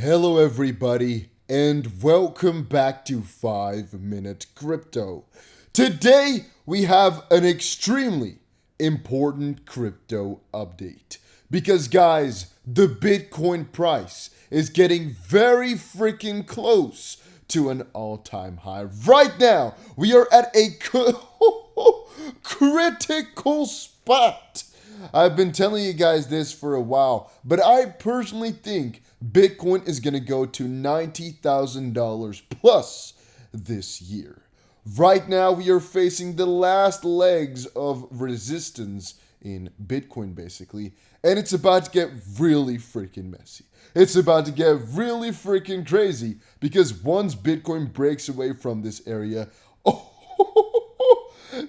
Hello everybody and welcome back to 5 Minute Crypto. Today we have an extremely important crypto update because guys, the Bitcoin price is getting very freaking close to an all-time high. Right now, we are at a critical spot. I've been telling you guys this for a while, but I personally think Bitcoin is going to go to $90,000 plus this year. Right now, we are facing the last legs of resistance in Bitcoin, basically, and it's about to get really freaking messy. It's about to get really freaking crazy because once Bitcoin breaks away from this area,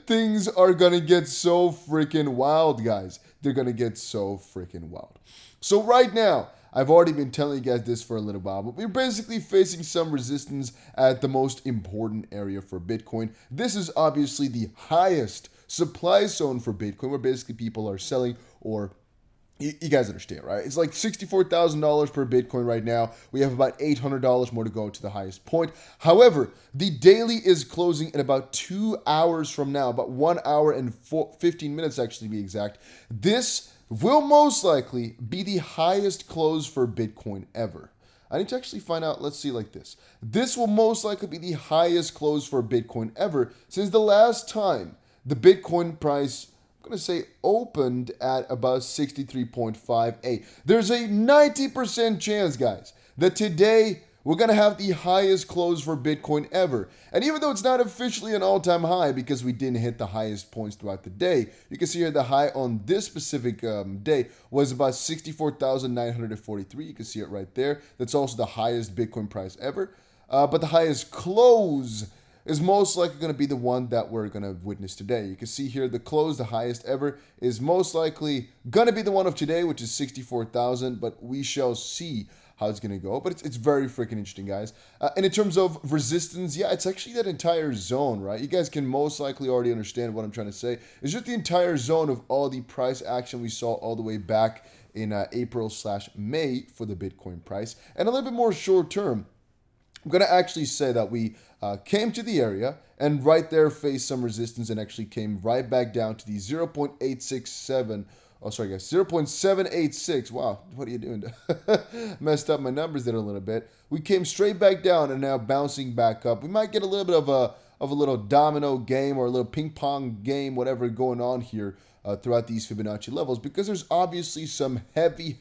things are gonna get so freaking wild, guys. They're gonna get so freaking wild. So right now, I've already been telling you guys this for a little while, but we're basically facing some resistance at the most important area for Bitcoin. This is obviously the highest supply zone for Bitcoin, where basically people are selling or you guys understand, right? It's like $64,000 per Bitcoin right now. We have about $800 more to go to the highest point. However, the daily is closing in about 2 hours from now, about 1 hour and 15 minutes actually to be exact. This will most likely be the highest close for Bitcoin ever. I need to actually find out, let's see like this. This will most likely be the highest close for Bitcoin ever since the last time the Bitcoin price, I'm going to say, opened at about 63.58. There's a 90% chance, guys, that today we're going to have the highest close for Bitcoin ever. And even though it's not officially an all-time high because we didn't hit the highest points throughout the day, you can see here the high on this specific day was about 64,943. You can see it right there. That's also the highest Bitcoin price ever. But the highest close is most likely going to be the one that we're going to witness today. You can see here the close, the highest ever, is most likely going to be the one of today, which is 64,000, but we shall see how it's going to go. But it's very freaking interesting, guys. And in terms of resistance, yeah, it's actually that entire zone, right? You guys can most likely already understand what I'm trying to say. It's just the entire zone of all the price action we saw all the way back in April/May for the Bitcoin price. And a little bit more short term, I'm going to actually say that we came to the area and right there faced some resistance and actually came right back down to the 0.867. Oh, sorry, guys, 0.786. Wow, what are you doing? Messed up my numbers there a little bit. We came straight back down and now bouncing back up. We might get a little bit of a little domino game or a little ping pong game, whatever going on here throughout these Fibonacci levels because there's obviously some heavy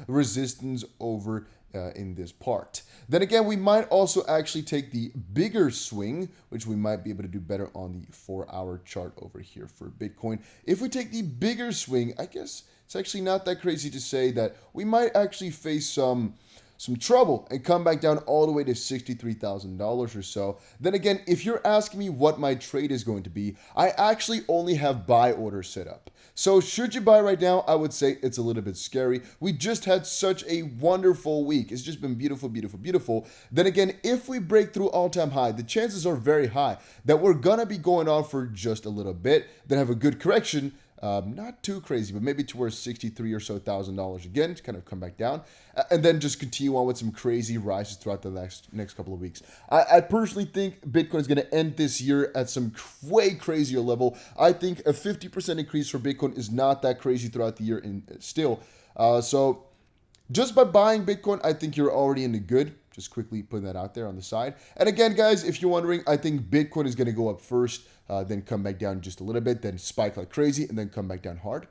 resistance over in this part. Then again, we might also actually take the bigger swing, which we might be able to do better on the 4-hour chart over here for Bitcoin. If we take the bigger swing, I guess it's actually not that crazy to say that we might actually face some trouble and come back down all the way to $63,000 or so. Then again, if you're asking me what my trade is going to be, I actually only have buy orders set up. So should you buy right now? I would say it's a little bit scary. We just had such a wonderful week. It's just been beautiful. Then again, if we break through all-time high, the chances are very high that we're gonna be going on for just a little bit, then have a good correction. Not too crazy, but maybe towards $63,000 or so again to kind of come back down, and then just continue on with some crazy rises throughout the next couple of weeks. I personally think Bitcoin is going to end this year at some way crazier level. I think a 50% increase for Bitcoin is not that crazy throughout the year still. So just by buying Bitcoin, I think you're already in the good. Just quickly putting that out there on the side. And again, guys, if you're wondering, I think Bitcoin is going to go up first, then come back down just a little bit, then spike like crazy, and then come back down hard.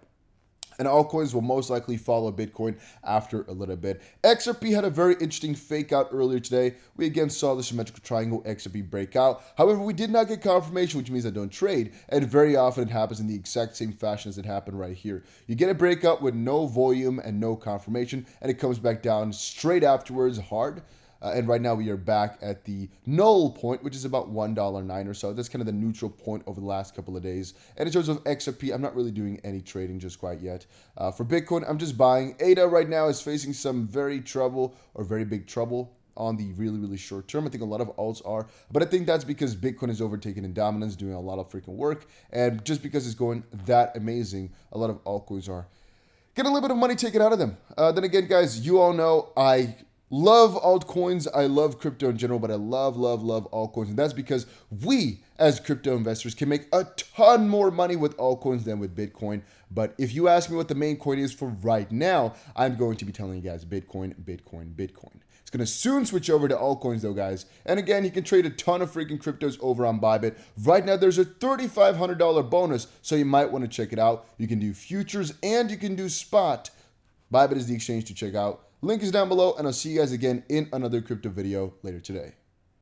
And altcoins will most likely follow Bitcoin after a little bit. XRP had a very interesting fake out earlier today. We again saw the symmetrical triangle XRP break out. However, we did not get confirmation, which means I don't trade. And very often it happens in the exact same fashion as it happened right here. You get a breakout with no volume and no confirmation, and it comes back down straight afterwards hard. And right now we are back at the null point, which is about $1.09 or so. That's kind of the neutral point over the last couple of days. And in terms of XRP, I'm not really doing any trading just quite yet. For Bitcoin, I'm just buying. ADA right now is facing some very big trouble on the really short term. I think a lot of alts are, but I think that's because Bitcoin is overtaken in dominance, doing a lot of freaking work. And just because it's going that amazing, a lot of altcoins are getting a little bit of money taken out of them. Then again, guys, you all know I love altcoins. I love crypto in general, but I love altcoins. And that's because we, as crypto investors, can make a ton more money with altcoins than with Bitcoin. But if you ask me what the main coin is for right now, I'm going to be telling you guys Bitcoin. It's going to soon switch over to altcoins though, guys. And again, you can trade a ton of freaking cryptos over on Bybit. Right now, there's a $3,500 bonus, so you might want to check it out. You can do futures and you can do spot. Bybit is the exchange to check out. Link is down below, and I'll see you guys again in another crypto video later today.